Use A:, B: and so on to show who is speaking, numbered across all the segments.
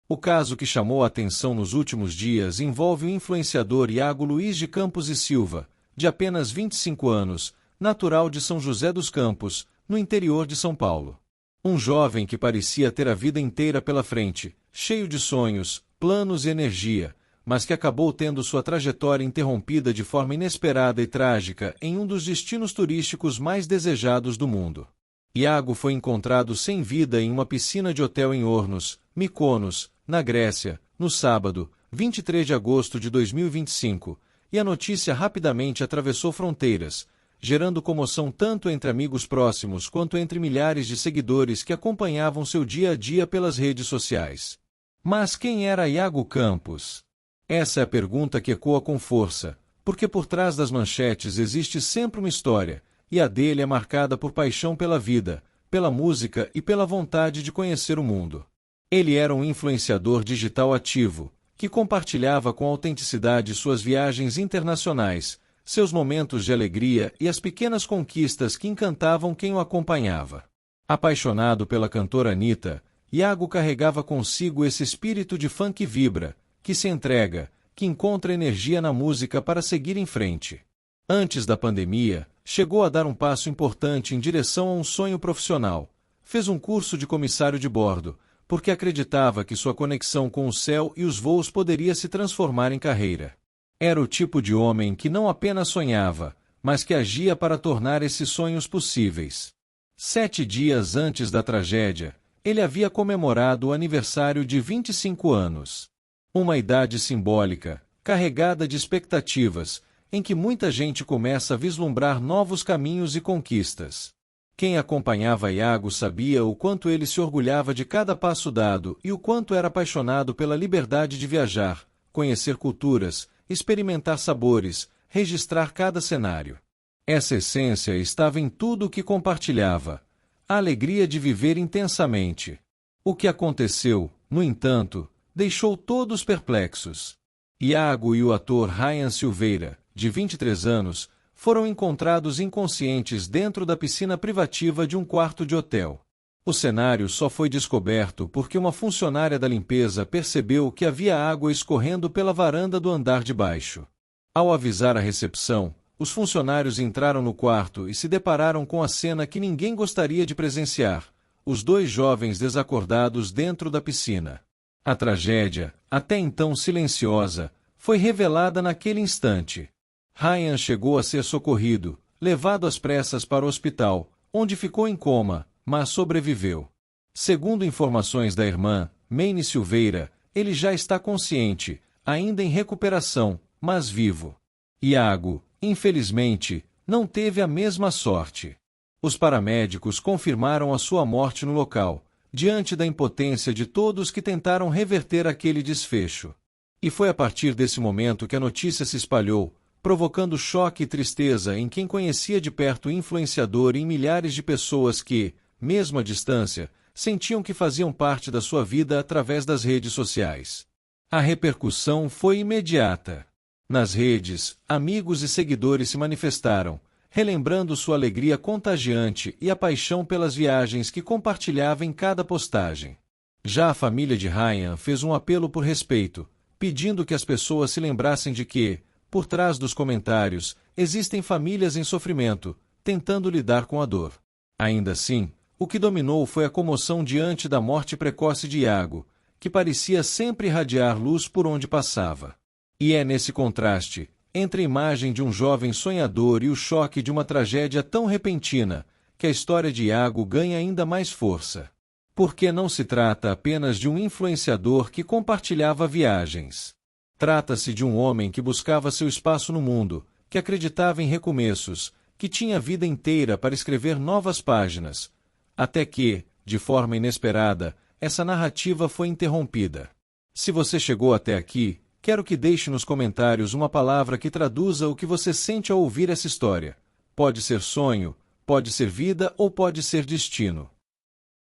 A: O caso que chamou a atenção nos últimos dias envolve o influenciador Iago Luiz de Campos e Silva, de apenas 25 anos, natural de São José dos Campos, no interior de São Paulo. Um jovem que parecia ter a vida inteira pela frente, cheio de sonhos, planos e energia, mas que acabou tendo sua trajetória interrompida de forma inesperada e trágica em um dos destinos turísticos mais desejados do mundo. Iago foi encontrado sem vida em uma piscina de hotel em Ornos, Mykonos, na Grécia, no sábado, 23 de agosto de 2025, e a notícia rapidamente atravessou fronteiras, gerando comoção tanto entre amigos próximos quanto entre milhares de seguidores que acompanhavam seu dia a dia pelas redes sociais. Mas quem era Iago Campos? Essa é a pergunta que ecoa com força, porque por trás das manchetes existe sempre uma história, e a dele é marcada por paixão pela vida, pela música e pela vontade de conhecer o mundo. Ele era um influenciador digital ativo, que compartilhava com autenticidade suas viagens internacionais, seus momentos de alegria e as pequenas conquistas que encantavam quem o acompanhava. Apaixonado pela cantora Anitta, Iago carregava consigo esse espírito de fã que vibra, que se entrega, que encontra energia na música para seguir em frente. Antes da pandemia, chegou a dar um passo importante em direção a um sonho profissional. Fez um curso de comissário de bordo, porque acreditava que sua conexão com o céu e os voos poderia se transformar em carreira. Era o tipo de homem que não apenas sonhava, mas que agia para tornar esses sonhos possíveis. 7 dias antes da tragédia, ele havia comemorado o aniversário de 25 anos. Uma idade simbólica, carregada de expectativas, em que muita gente começa a vislumbrar novos caminhos e conquistas. Quem acompanhava Iago sabia o quanto ele se orgulhava de cada passo dado e o quanto era apaixonado pela liberdade de viajar, conhecer culturas, experimentar sabores, registrar cada cenário. Essa essência estava em tudo o que compartilhava. A alegria de viver intensamente. O que aconteceu, no entanto, deixou todos perplexos. Iago e o ator Ryan Silveira, de 23 anos, foram encontrados inconscientes dentro da piscina privativa de um quarto de hotel. O cenário só foi descoberto porque uma funcionária da limpeza percebeu que havia água escorrendo pela varanda do andar de baixo. Ao avisar a recepção, os funcionários entraram no quarto e se depararam com a cena que ninguém gostaria de presenciar: os 2 jovens desacordados dentro da piscina. A tragédia, até então silenciosa, foi revelada naquele instante. Ryan chegou a ser socorrido, levado às pressas para o hospital, onde ficou em coma, mas sobreviveu. Segundo informações da irmã, Mayne Silveira, ele já está consciente, ainda em recuperação, mas vivo. Iago, infelizmente, não teve a mesma sorte. Os paramédicos confirmaram a sua morte no local, diante da impotência de todos que tentaram reverter aquele desfecho. E foi a partir desse momento que a notícia se espalhou, provocando choque e tristeza em quem conhecia de perto o influenciador e em milhares de pessoas que, mesmo à distância, sentiam que faziam parte da sua vida através das redes sociais. A repercussão foi imediata. Nas redes, amigos e seguidores se manifestaram, relembrando sua alegria contagiante e a paixão pelas viagens que compartilhava em cada postagem. Já a família de Ryan fez um apelo por respeito, pedindo que as pessoas se lembrassem de que, por trás dos comentários, existem famílias em sofrimento, tentando lidar com a dor. Ainda assim, o que dominou foi a comoção diante da morte precoce de Iago, que parecia sempre irradiar luz por onde passava. E é nesse contraste, entre a imagem de um jovem sonhador e o choque de uma tragédia tão repentina, que a história de Iago ganha ainda mais força. Porque não se trata apenas de um influenciador que compartilhava viagens. Trata-se de um homem que buscava seu espaço no mundo, que acreditava em recomeços, que tinha a vida inteira para escrever novas páginas. Até que, de forma inesperada, essa narrativa foi interrompida. Se você chegou até aqui, quero que deixe nos comentários uma palavra que traduza o que você sente ao ouvir essa história. Pode ser sonho, pode ser vida ou pode ser destino.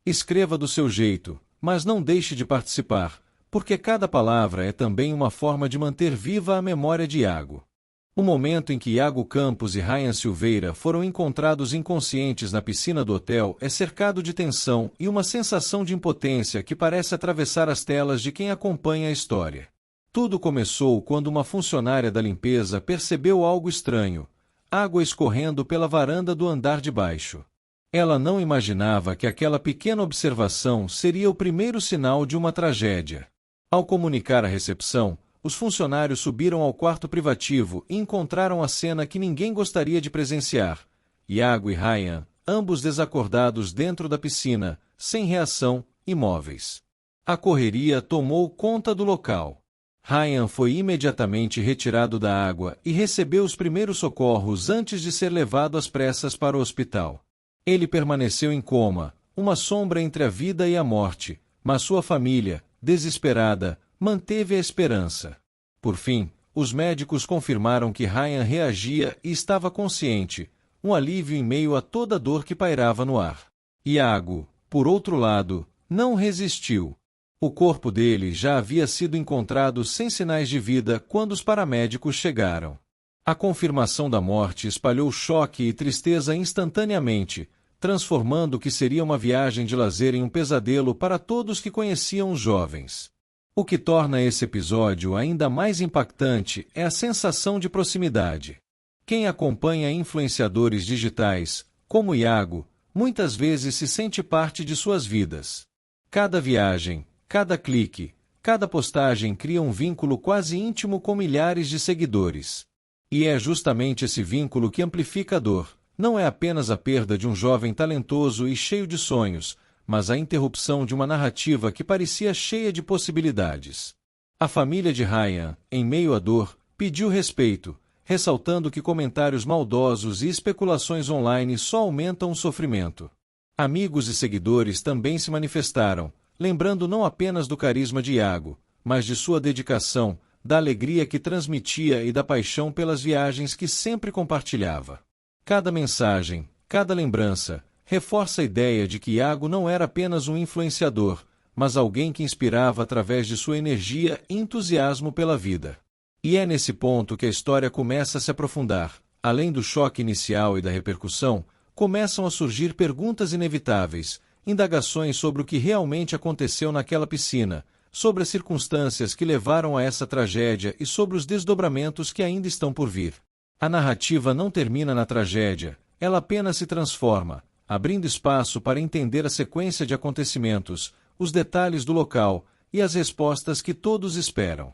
A: Escreva do seu jeito, mas não deixe de participar, porque cada palavra é também uma forma de manter viva a memória de Iago. O momento em que Iago Campos e Ryan Silveira foram encontrados inconscientes na piscina do hotel é cercado de tensão e uma sensação de impotência que parece atravessar as telas de quem acompanha a história. Tudo começou quando uma funcionária da limpeza percebeu algo estranho: água escorrendo pela varanda do andar de baixo. Ela não imaginava que aquela pequena observação seria o primeiro sinal de uma tragédia. Ao comunicar à recepção, os funcionários subiram ao quarto privativo e encontraram a cena que ninguém gostaria de presenciar: Iago e Ryan, ambos desacordados dentro da piscina, sem reação, imóveis. A correria tomou conta do local. Ryan foi imediatamente retirado da água e recebeu os primeiros socorros antes de ser levado às pressas para o hospital. Ele permaneceu em coma, uma sombra entre a vida e a morte, mas sua família, desesperada, manteve a esperança. Por fim, os médicos confirmaram que Ryan reagia e estava consciente, um alívio em meio a toda a dor que pairava no ar. Iago, por outro lado, não resistiu. O corpo dele já havia sido encontrado sem sinais de vida quando os paramédicos chegaram. A confirmação da morte espalhou choque e tristeza instantaneamente, transformando o que seria uma viagem de lazer em um pesadelo para todos que conheciam os jovens. O que torna esse episódio ainda mais impactante é a sensação de proximidade. Quem acompanha influenciadores digitais, como Iago, muitas vezes se sente parte de suas vidas. Cada viagem, cada clique, cada postagem cria um vínculo quase íntimo com milhares de seguidores. E é justamente esse vínculo que amplifica a dor. Não é apenas a perda de um jovem talentoso e cheio de sonhos, mas a interrupção de uma narrativa que parecia cheia de possibilidades. A família de Ryan, em meio à dor, pediu respeito, ressaltando que comentários maldosos e especulações online só aumentam o sofrimento. Amigos e seguidores também se manifestaram, lembrando não apenas do carisma de Iago, mas de sua dedicação, da alegria que transmitia e da paixão pelas viagens que sempre compartilhava. Cada mensagem, cada lembrança, reforça a ideia de que Iago não era apenas um influenciador, mas alguém que inspirava através de sua energia e entusiasmo pela vida. E é nesse ponto que a história começa a se aprofundar. Além do choque inicial e da repercussão, começam a surgir perguntas inevitáveis, indagações sobre o que realmente aconteceu naquela piscina, sobre as circunstâncias que levaram a essa tragédia e sobre os desdobramentos que ainda estão por vir. A narrativa não termina na tragédia, ela apenas se transforma, abrindo espaço para entender a sequência de acontecimentos, os detalhes do local e as respostas que todos esperam.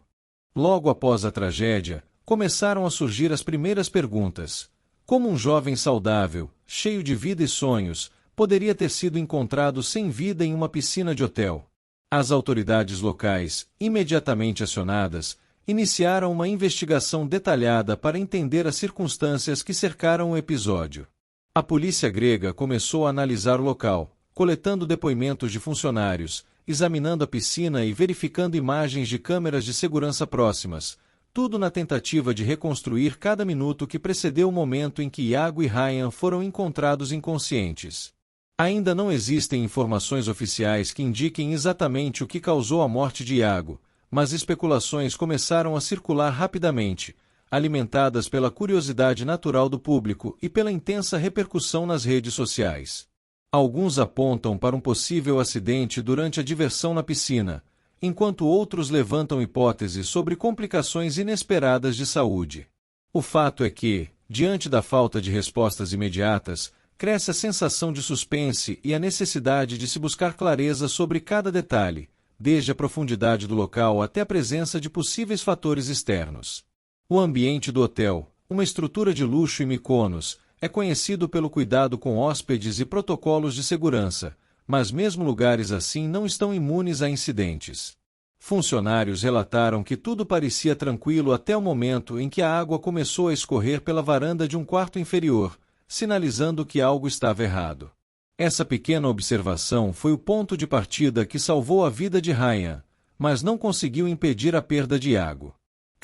A: Logo após a tragédia, começaram a surgir as primeiras perguntas. Como um jovem saudável, cheio de vida e sonhos, poderia ter sido encontrado sem vida em uma piscina de hotel? As autoridades locais, imediatamente acionadas, iniciaram uma investigação detalhada para entender as circunstâncias que cercaram o episódio. A polícia grega começou a analisar o local, coletando depoimentos de funcionários, examinando a piscina e verificando imagens de câmeras de segurança próximas, tudo na tentativa de reconstruir cada minuto que precedeu o momento em que Iago e Ryan foram encontrados inconscientes. Ainda não existem informações oficiais que indiquem exatamente o que causou a morte de Iago, mas especulações começaram a circular rapidamente, alimentadas pela curiosidade natural do público e pela intensa repercussão nas redes sociais. Alguns apontam para um possível acidente durante a diversão na piscina, enquanto outros levantam hipóteses sobre complicações inesperadas de saúde. O fato é que, diante da falta de respostas imediatas, cresce a sensação de suspense e a necessidade de se buscar clareza sobre cada detalhe, desde a profundidade do local até a presença de possíveis fatores externos. O ambiente do hotel, uma estrutura de luxo em Mykonos, é conhecido pelo cuidado com hóspedes e protocolos de segurança, mas mesmo lugares assim não estão imunes a incidentes. Funcionários relataram que tudo parecia tranquilo até o momento em que a água começou a escorrer pela varanda de um quarto inferior, sinalizando que algo estava errado. Essa pequena observação foi o ponto de partida que salvou a vida de Ryan, mas não conseguiu impedir a perda de Iago.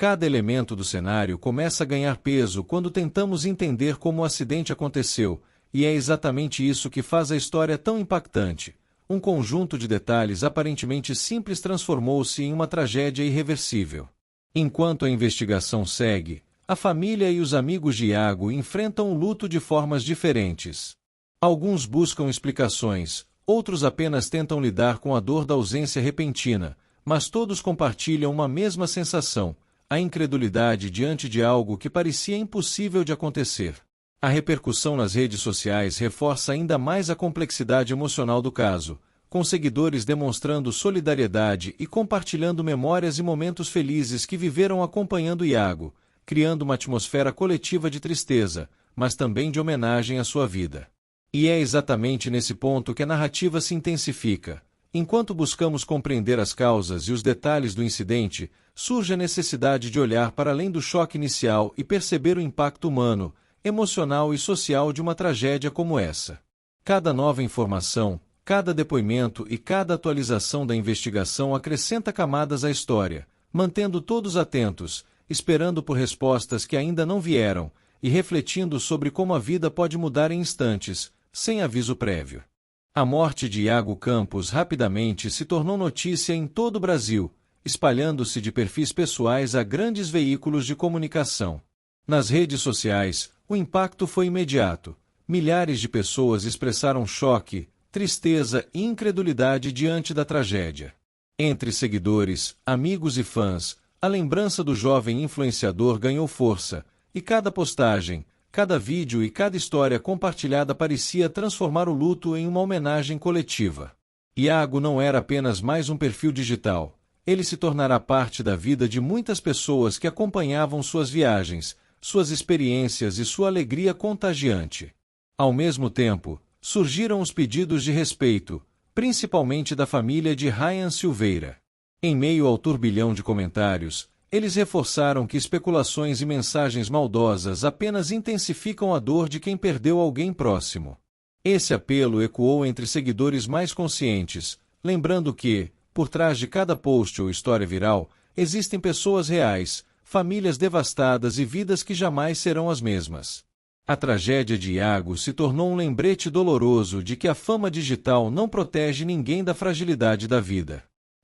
A: Cada elemento do cenário começa a ganhar peso quando tentamos entender como o acidente aconteceu, e é exatamente isso que faz a história tão impactante. Um conjunto de detalhes aparentemente simples transformou-se em uma tragédia irreversível. Enquanto a investigação segue, a família e os amigos de Iago enfrentam o luto de formas diferentes. Alguns buscam explicações, outros apenas tentam lidar com a dor da ausência repentina, mas todos compartilham uma mesma sensação: a incredulidade diante de algo que parecia impossível de acontecer. A repercussão nas redes sociais reforça ainda mais a complexidade emocional do caso, com seguidores demonstrando solidariedade e compartilhando memórias e momentos felizes que viveram acompanhando Iago, criando uma atmosfera coletiva de tristeza, mas também de homenagem à sua vida. E é exatamente nesse ponto que a narrativa se intensifica. Enquanto buscamos compreender as causas e os detalhes do incidente, surge a necessidade de olhar para além do choque inicial e perceber o impacto humano, emocional e social de uma tragédia como essa. Cada nova informação, cada depoimento e cada atualização da investigação acrescenta camadas à história, mantendo todos atentos, esperando por respostas que ainda não vieram, e refletindo sobre como a vida pode mudar em instantes, sem aviso prévio. A morte de Iago Campos rapidamente se tornou notícia em todo o Brasil, espalhando-se de perfis pessoais a grandes veículos de comunicação. Nas redes sociais, o impacto foi imediato. Milhares de pessoas expressaram choque, tristeza e incredulidade diante da tragédia. Entre seguidores, amigos e fãs, a lembrança do jovem influenciador ganhou força, e cada postagem, cada vídeo e cada história compartilhada parecia transformar o luto em uma homenagem coletiva. Iago não era apenas mais um perfil digital. Ele se tornará parte da vida de muitas pessoas que acompanhavam suas viagens, suas experiências e sua alegria contagiante. Ao mesmo tempo, surgiram os pedidos de respeito, principalmente da família de Ryan Silveira. Em meio ao turbilhão de comentários, eles reforçaram que especulações e mensagens maldosas apenas intensificam a dor de quem perdeu alguém próximo. Esse apelo ecoou entre seguidores mais conscientes, lembrando que, por trás de cada post ou história viral, existem pessoas reais, famílias devastadas e vidas que jamais serão as mesmas. A tragédia de Iago se tornou um lembrete doloroso de que a fama digital não protege ninguém da fragilidade da vida.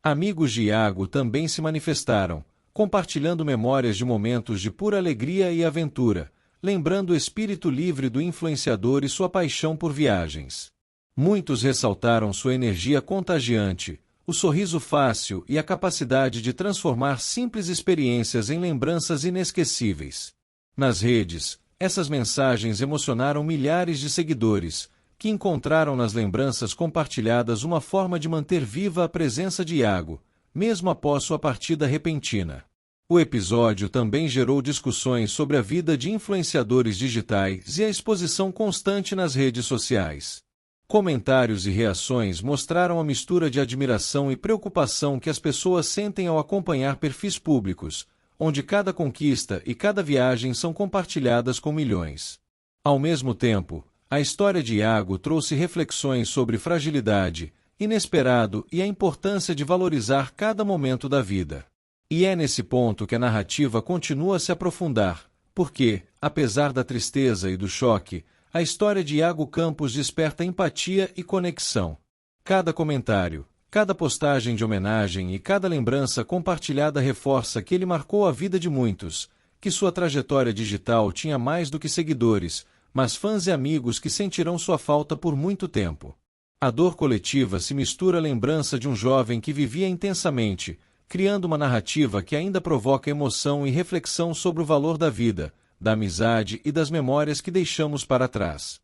A: Amigos de Iago também se manifestaram, compartilhando memórias de momentos de pura alegria e aventura, lembrando o espírito livre do influenciador e sua paixão por viagens. Muitos ressaltaram sua energia contagiante, o sorriso fácil e a capacidade de transformar simples experiências em lembranças inesquecíveis. Nas redes, essas mensagens emocionaram milhares de seguidores, que encontraram nas lembranças compartilhadas uma forma de manter viva a presença de Iago, mesmo após sua partida repentina. O episódio também gerou discussões sobre a vida de influenciadores digitais e a exposição constante nas redes sociais. Comentários e reações mostraram a mistura de admiração e preocupação que as pessoas sentem ao acompanhar perfis públicos, onde cada conquista e cada viagem são compartilhadas com milhões. Ao mesmo tempo, a história de Iago trouxe reflexões sobre fragilidade, inesperado e a importância de valorizar cada momento da vida. E é nesse ponto que a narrativa continua a se aprofundar, porque, apesar da tristeza e do choque, a história de Iago Campos desperta empatia e conexão. Cada comentário, cada postagem de homenagem e cada lembrança compartilhada reforça que ele marcou a vida de muitos, que sua trajetória digital tinha mais do que seguidores, mas fãs e amigos que sentirão sua falta por muito tempo. A dor coletiva se mistura à lembrança de um jovem que vivia intensamente, criando uma narrativa que ainda provoca emoção e reflexão sobre o valor da vida, da amizade e das memórias que deixamos para trás.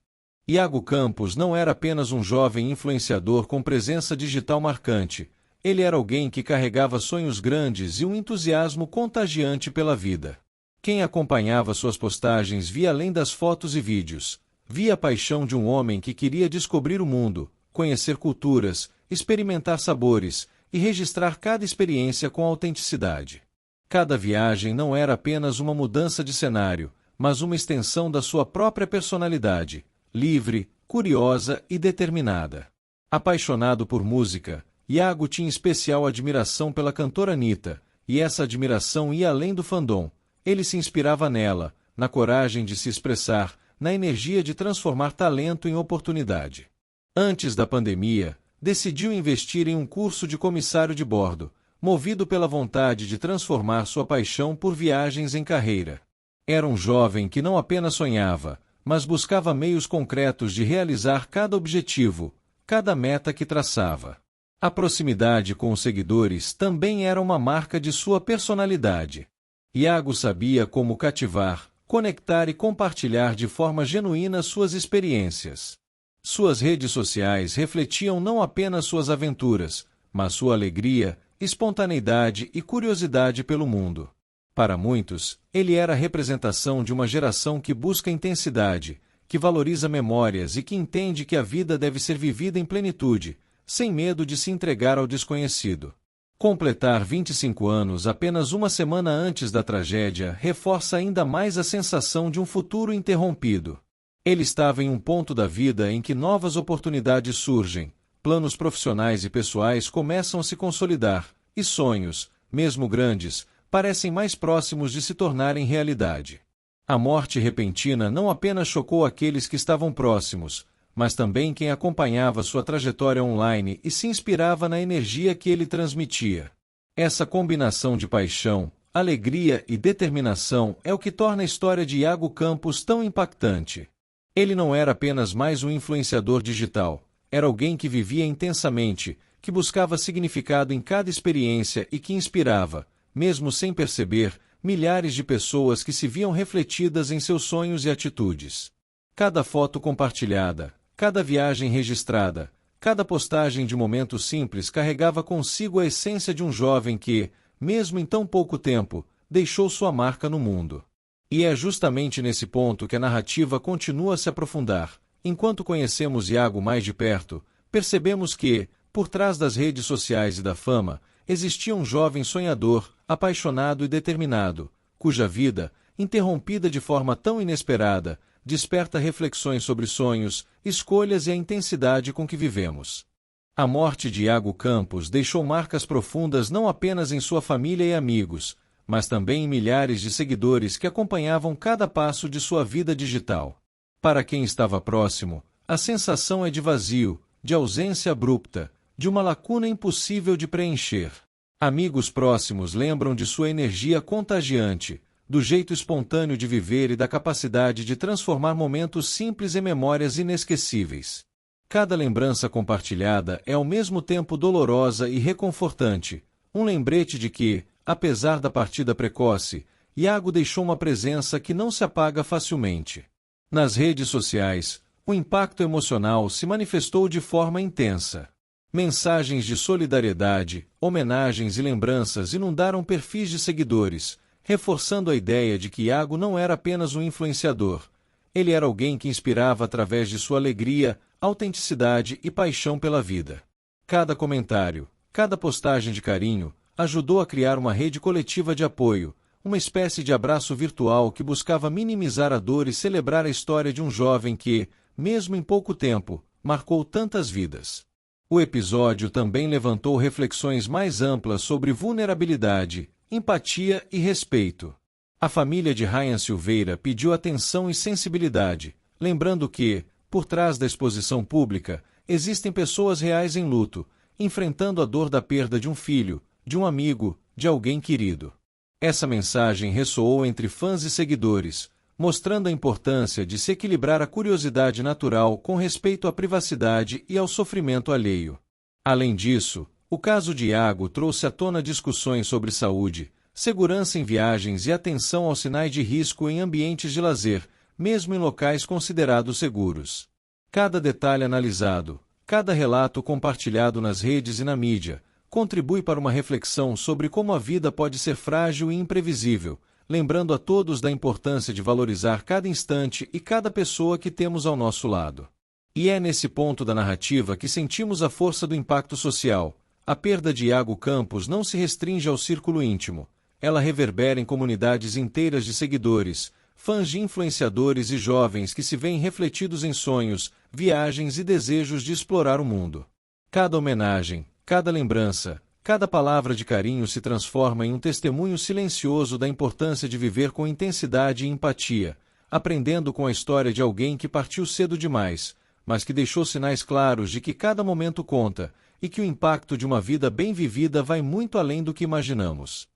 A: Iago Campos não era apenas um jovem influenciador com presença digital marcante, ele era alguém que carregava sonhos grandes e um entusiasmo contagiante pela vida. Quem acompanhava suas postagens via além das fotos e vídeos, via a paixão de um homem que queria descobrir o mundo, conhecer culturas, experimentar sabores e registrar cada experiência com autenticidade. Cada viagem não era apenas uma mudança de cenário, mas uma extensão da sua própria personalidade, livre, curiosa e determinada. Apaixonado por música, Iago tinha especial admiração pela cantora Anitta, e essa admiração ia além do fandom. Ele se inspirava nela, na coragem de se expressar, na energia de transformar talento em oportunidade. Antes da pandemia, decidiu investir em um curso de comissário de bordo, movido pela vontade de transformar sua paixão por viagens em carreira. Era um jovem que não apenas sonhava, mas buscava meios concretos de realizar cada objetivo, cada meta que traçava. A proximidade com os seguidores também era uma marca de sua personalidade. Iago sabia como cativar, conectar e compartilhar de forma genuína suas experiências. Suas redes sociais refletiam não apenas suas aventuras, mas sua alegria, espontaneidade e curiosidade pelo mundo. Para muitos, ele era a representação de uma geração que busca intensidade, que valoriza memórias e que entende que a vida deve ser vivida em plenitude, sem medo de se entregar ao desconhecido. Completar 25 anos apenas uma semana antes da tragédia reforça ainda mais a sensação de um futuro interrompido. Ele estava em um ponto da vida em que novas oportunidades surgem, planos profissionais e pessoais começam a se consolidar, e sonhos, mesmo grandes, parecem mais próximos de se tornarem realidade. A morte repentina não apenas chocou aqueles que estavam próximos, mas também quem acompanhava sua trajetória online e se inspirava na energia que ele transmitia. Essa combinação de paixão, alegria e determinação é o que torna a história de Iago Campos tão impactante. Ele não era apenas mais um influenciador digital, era alguém que vivia intensamente, que buscava significado em cada experiência e que inspirava, mesmo sem perceber, milhares de pessoas que se viam refletidas em seus sonhos e atitudes. Cada foto compartilhada, cada viagem registrada, cada postagem de momento simples carregava consigo a essência de um jovem que, mesmo em tão pouco tempo, deixou sua marca no mundo. E é justamente nesse ponto que a narrativa continua a se aprofundar. Enquanto conhecemos Iago mais de perto, percebemos que, por trás das redes sociais e da fama, existia um jovem sonhador, apaixonado e determinado, cuja vida, interrompida de forma tão inesperada, desperta reflexões sobre sonhos, escolhas e a intensidade com que vivemos. A morte de Iago Campos deixou marcas profundas não apenas em sua família e amigos, mas também em milhares de seguidores que acompanhavam cada passo de sua vida digital. Para quem estava próximo, a sensação é de vazio, de ausência abrupta, de uma lacuna impossível de preencher. Amigos próximos lembram de sua energia contagiante, do jeito espontâneo de viver e da capacidade de transformar momentos simples em memórias inesquecíveis. Cada lembrança compartilhada é ao mesmo tempo dolorosa e reconfortante, um lembrete de que, apesar da partida precoce, Iago deixou uma presença que não se apaga facilmente. Nas redes sociais, o impacto emocional se manifestou de forma intensa. Mensagens de solidariedade, homenagens e lembranças inundaram perfis de seguidores, reforçando a ideia de que Iago não era apenas um influenciador. Ele era alguém que inspirava através de sua alegria, autenticidade e paixão pela vida. Cada comentário, cada postagem de carinho, ajudou a criar uma rede coletiva de apoio, uma espécie de abraço virtual que buscava minimizar a dor e celebrar a história de um jovem que, mesmo em pouco tempo, marcou tantas vidas. O episódio também levantou reflexões mais amplas sobre vulnerabilidade, empatia e respeito. A família de Ryan Silveira pediu atenção e sensibilidade, lembrando que, por trás da exposição pública, existem pessoas reais em luto, enfrentando a dor da perda de um filho, de um amigo, de alguém querido. Essa mensagem ressoou entre fãs e seguidores, mostrando a importância de se equilibrar a curiosidade natural com respeito à privacidade e ao sofrimento alheio. Além disso, o caso de Iago trouxe à tona discussões sobre saúde, segurança em viagens e atenção aos sinais de risco em ambientes de lazer, mesmo em locais considerados seguros. Cada detalhe analisado, cada relato compartilhado nas redes e na mídia, contribui para uma reflexão sobre como a vida pode ser frágil e imprevisível, lembrando a todos da importância de valorizar cada instante e cada pessoa que temos ao nosso lado. E é nesse ponto da narrativa que sentimos a força do impacto social. A perda de Iago Campos não se restringe ao círculo íntimo. Ela reverbera em comunidades inteiras de seguidores, fãs de influenciadores e jovens que se veem refletidos em sonhos, viagens e desejos de explorar o mundo. Cada homenagem, cada lembrança, cada palavra de carinho se transforma em um testemunho silencioso da importância de viver com intensidade e empatia, aprendendo com a história de alguém que partiu cedo demais, mas que deixou sinais claros de que cada momento conta, e que o impacto de uma vida bem vivida vai muito além do que imaginamos.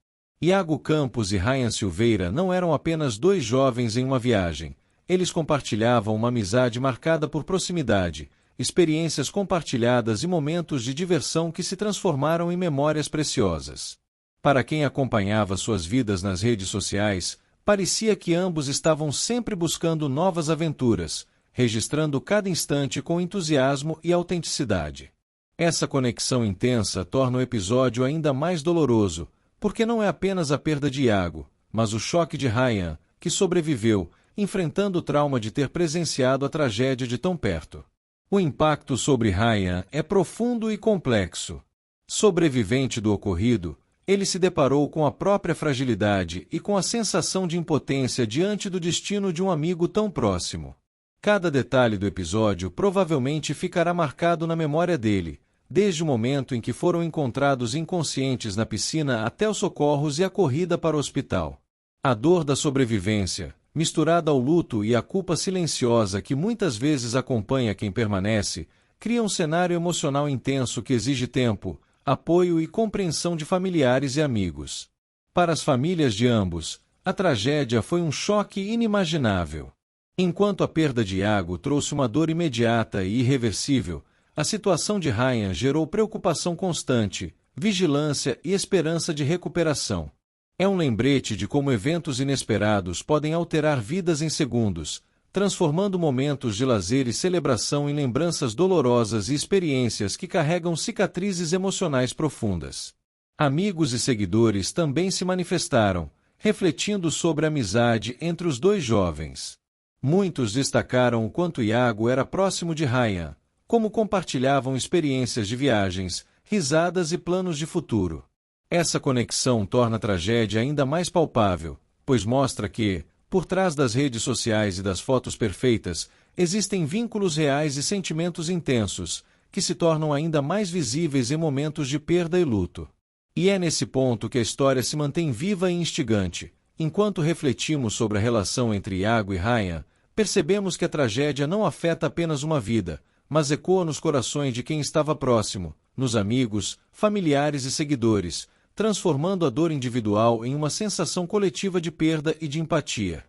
A: Iago Campos e Ryan Silveira não eram apenas dois jovens em uma viagem. Eles compartilhavam uma amizade marcada por proximidade, experiências compartilhadas e momentos de diversão que se transformaram em memórias preciosas. Para quem acompanhava suas vidas nas redes sociais, parecia que ambos estavam sempre buscando novas aventuras, registrando cada instante com entusiasmo e autenticidade. Essa conexão intensa torna o episódio ainda mais doloroso, porque não é apenas a perda de Iago, mas o choque de Ryan, que sobreviveu, enfrentando o trauma de ter presenciado a tragédia de tão perto. O impacto sobre Ryan é profundo e complexo. Sobrevivente do ocorrido, ele se deparou com a própria fragilidade e com a sensação de impotência diante do destino de um amigo tão próximo. Cada detalhe do episódio provavelmente ficará marcado na memória dele, desde o momento em que foram encontrados inconscientes na piscina até os socorros e a corrida para o hospital. A dor da sobrevivência, misturada ao luto e à culpa silenciosa que muitas vezes acompanha quem permanece, cria um cenário emocional intenso que exige tempo, apoio e compreensão de familiares e amigos. Para as famílias de ambos, a tragédia foi um choque inimaginável. Enquanto a perda de Iago trouxe uma dor imediata e irreversível, a situação de Ryan gerou preocupação constante, vigilância e esperança de recuperação. É um lembrete de como eventos inesperados podem alterar vidas em segundos, transformando momentos de lazer e celebração em lembranças dolorosas e experiências que carregam cicatrizes emocionais profundas. Amigos e seguidores também se manifestaram, refletindo sobre a amizade entre os dois jovens. Muitos destacaram o quanto Iago era próximo de Ryan, como compartilhavam experiências de viagens, risadas e planos de futuro. Essa conexão torna a tragédia ainda mais palpável, pois mostra que, por trás das redes sociais e das fotos perfeitas, existem vínculos reais e sentimentos intensos, que se tornam ainda mais visíveis em momentos de perda e luto. E é nesse ponto que a história se mantém viva e instigante. Enquanto refletimos sobre a relação entre Iago e Ryan, percebemos que a tragédia não afeta apenas uma vida, mas ecoa nos corações de quem estava próximo, nos amigos, familiares e seguidores, transformando a dor individual em uma sensação coletiva de perda e de empatia.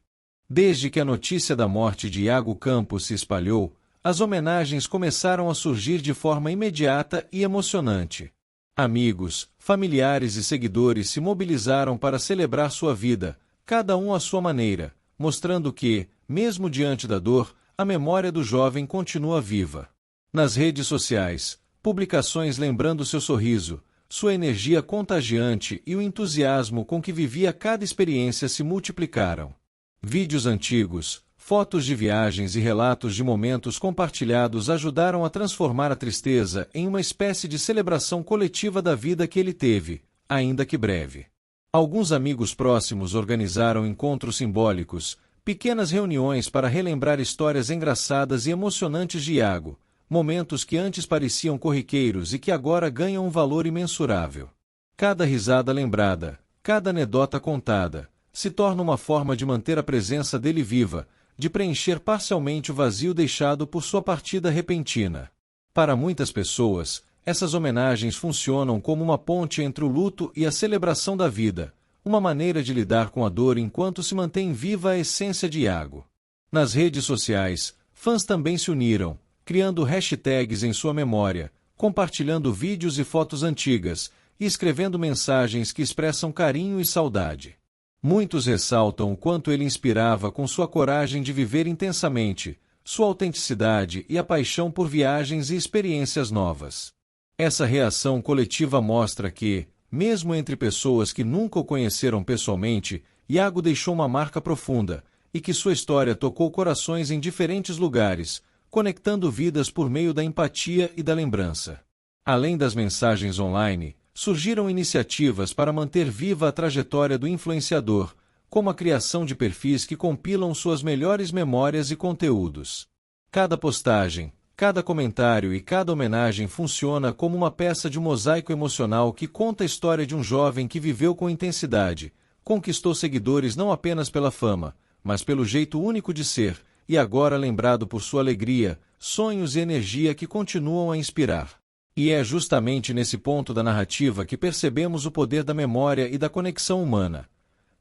A: Desde que a notícia da morte de Iago Campos se espalhou, as homenagens começaram a surgir de forma imediata e emocionante. Amigos, familiares e seguidores se mobilizaram para celebrar sua vida, cada um à sua maneira, mostrando que, mesmo diante da dor, a memória do jovem continua viva. Nas redes sociais, publicações lembrando seu sorriso, sua energia contagiante e o entusiasmo com que vivia cada experiência se multiplicaram. Vídeos antigos, fotos de viagens e relatos de momentos compartilhados ajudaram a transformar a tristeza em uma espécie de celebração coletiva da vida que ele teve, ainda que breve. Alguns amigos próximos organizaram encontros simbólicos, pequenas reuniões para relembrar histórias engraçadas e emocionantes de Iago, momentos que antes pareciam corriqueiros e que agora ganham um valor imensurável. Cada risada lembrada, cada anedota contada, se torna uma forma de manter a presença dele viva, de preencher parcialmente o vazio deixado por sua partida repentina. Para muitas pessoas, essas homenagens funcionam como uma ponte entre o luto e a celebração da vida, uma maneira de lidar com a dor enquanto se mantém viva a essência de Iago. Nas redes sociais, fãs também se uniram, criando hashtags em sua memória, compartilhando vídeos e fotos antigas, e escrevendo mensagens que expressam carinho e saudade. Muitos ressaltam o quanto ele inspirava com sua coragem de viver intensamente, sua autenticidade e a paixão por viagens e experiências novas. Essa reação coletiva mostra que, mesmo entre pessoas que nunca o conheceram pessoalmente, Iago deixou uma marca profunda, e que sua história tocou corações em diferentes lugares, conectando vidas por meio da empatia e da lembrança. Além das mensagens online, surgiram iniciativas para manter viva a trajetória do influenciador, como a criação de perfis que compilam suas melhores memórias e conteúdos. Cada postagem, cada comentário e cada homenagem funciona como uma peça de um mosaico emocional que conta a história de um jovem que viveu com intensidade, conquistou seguidores não apenas pela fama, mas pelo jeito único de ser, e agora lembrado por sua alegria, sonhos e energia que continuam a inspirar. E é justamente nesse ponto da narrativa que percebemos o poder da memória e da conexão humana.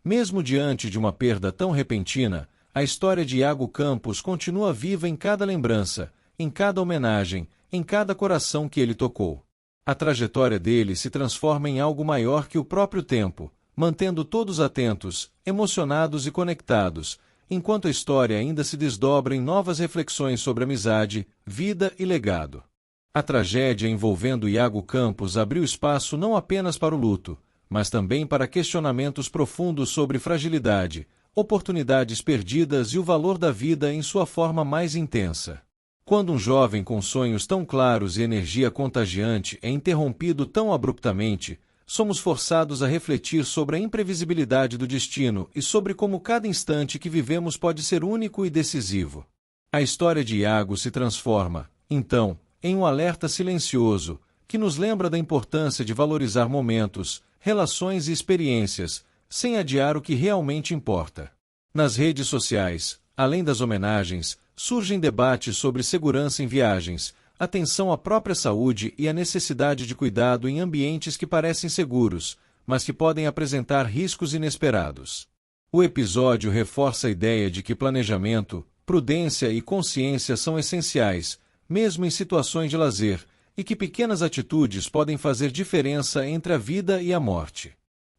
A: Mesmo diante de uma perda tão repentina, a história de Iago Campos continua viva em cada lembrança, em cada homenagem, em cada coração que ele tocou. A trajetória dele se transforma em algo maior que o próprio tempo, mantendo todos atentos, emocionados e conectados, enquanto a história ainda se desdobra em novas reflexões sobre amizade, vida e legado. A tragédia envolvendo Iago Campos abriu espaço não apenas para o luto, mas também para questionamentos profundos sobre fragilidade, oportunidades perdidas e o valor da vida em sua forma mais intensa. Quando um jovem com sonhos tão claros e energia contagiante é interrompido tão abruptamente, somos forçados a refletir sobre a imprevisibilidade do destino e sobre como cada instante que vivemos pode ser único e decisivo. A história de Iago se transforma, então, em um alerta silencioso, que nos lembra da importância de valorizar momentos, relações e experiências, sem adiar o que realmente importa. Nas redes sociais, além das homenagens, surgem debates sobre segurança em viagens, atenção à própria saúde e a necessidade de cuidado em ambientes que parecem seguros, mas que podem apresentar riscos inesperados. O episódio reforça a ideia de que planejamento, prudência e consciência são essenciais, mesmo em situações de lazer, e que pequenas atitudes podem fazer diferença entre a vida e a morte.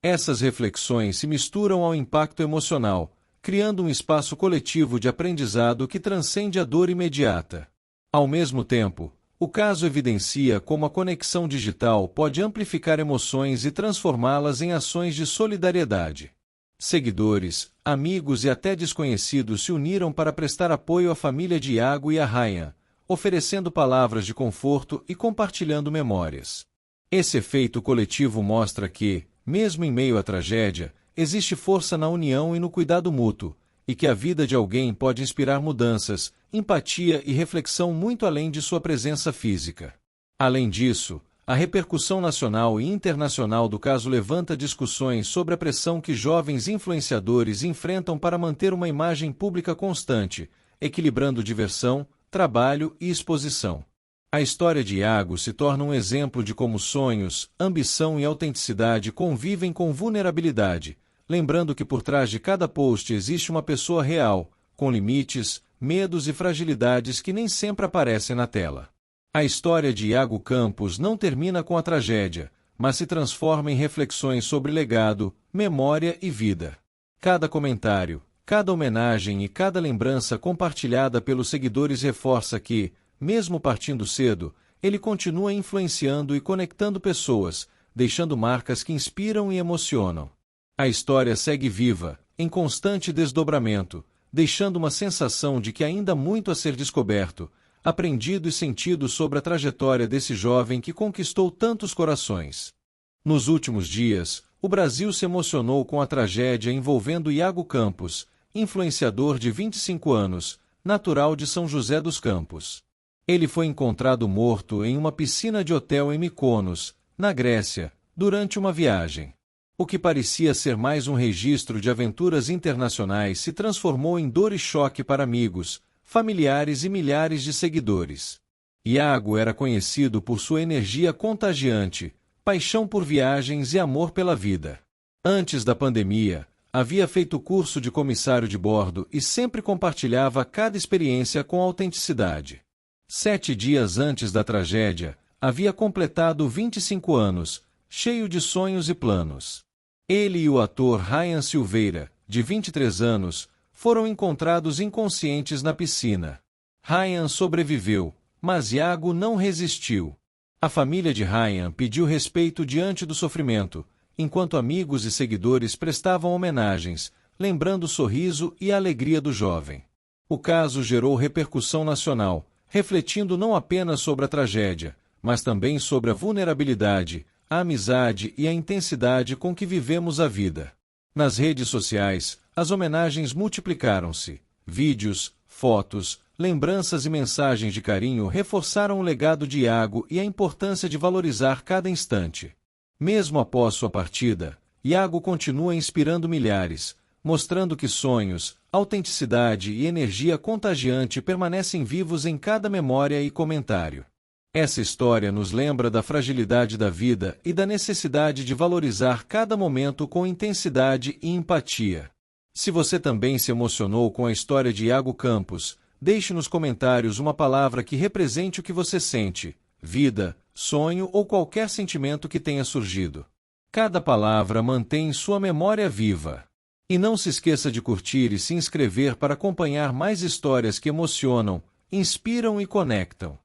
A: Essas reflexões se misturam ao impacto emocional, criando um espaço coletivo de aprendizado que transcende a dor imediata. Ao mesmo tempo, o caso evidencia como a conexão digital pode amplificar emoções e transformá-las em ações de solidariedade. Seguidores, amigos e até desconhecidos se uniram para prestar apoio à família de Iago e a Ryan, oferecendo palavras de conforto e compartilhando memórias. Esse efeito coletivo mostra que, mesmo em meio à tragédia, existe força na união e no cuidado mútuo, e que a vida de alguém pode inspirar mudanças, empatia e reflexão muito além de sua presença física. Além disso, a repercussão nacional e internacional do caso levanta discussões sobre a pressão que jovens influenciadores enfrentam para manter uma imagem pública constante, equilibrando diversão, trabalho e exposição. A história de Iago se torna um exemplo de como sonhos, ambição e autenticidade convivem com vulnerabilidade, lembrando que por trás de cada post existe uma pessoa real, com limites, medos e fragilidades que nem sempre aparecem na tela. A história de Iago Campos não termina com a tragédia, mas se transforma em reflexões sobre legado, memória e vida. Cada comentário, cada homenagem e cada lembrança compartilhada pelos seguidores reforça que, mesmo partindo cedo, ele continua influenciando e conectando pessoas, deixando marcas que inspiram e emocionam. A história segue viva, em constante desdobramento, deixando uma sensação de que ainda há muito a ser descoberto, aprendido e sentido sobre a trajetória desse jovem que conquistou tantos corações. Nos últimos dias, o Brasil se emocionou com a tragédia envolvendo Iago Campos, influenciador de 25 anos, natural de São José dos Campos. Ele foi encontrado morto em uma piscina de hotel em Mykonos, na Grécia, durante uma viagem. O que parecia ser mais um registro de aventuras internacionais se transformou em dor e choque para amigos, familiares e milhares de seguidores. Iago era conhecido por sua energia contagiante, paixão por viagens e amor pela vida. Antes da pandemia, havia feito curso de comissário de bordo e sempre compartilhava cada experiência com autenticidade. 7 dias antes da tragédia, havia completado 25 anos, cheio de sonhos e planos. Ele e o ator Ryan Silveira, de 23 anos, foram encontrados inconscientes na piscina. Ryan sobreviveu, mas Iago não resistiu. A família de Ryan pediu respeito diante do sofrimento, enquanto amigos e seguidores prestavam homenagens, lembrando o sorriso e a alegria do jovem. O caso gerou repercussão nacional, refletindo não apenas sobre a tragédia, mas também sobre a vulnerabilidade, a amizade e a intensidade com que vivemos a vida. Nas redes sociais, as homenagens multiplicaram-se. Vídeos, fotos, lembranças e mensagens de carinho reforçaram o legado de Iago e a importância de valorizar cada instante. Mesmo após sua partida, Iago continua inspirando milhares, mostrando que sonhos, autenticidade e energia contagiante permanecem vivos em cada memória e comentário. Essa história nos lembra da fragilidade da vida e da necessidade de valorizar cada momento com intensidade e empatia. Se você também se emocionou com a história de Iago Campos, deixe nos comentários uma palavra que represente o que você sente, vida, sonho ou qualquer sentimento que tenha surgido. Cada palavra mantém sua memória viva. E não se esqueça de curtir e se inscrever para acompanhar mais histórias que emocionam, inspiram e conectam.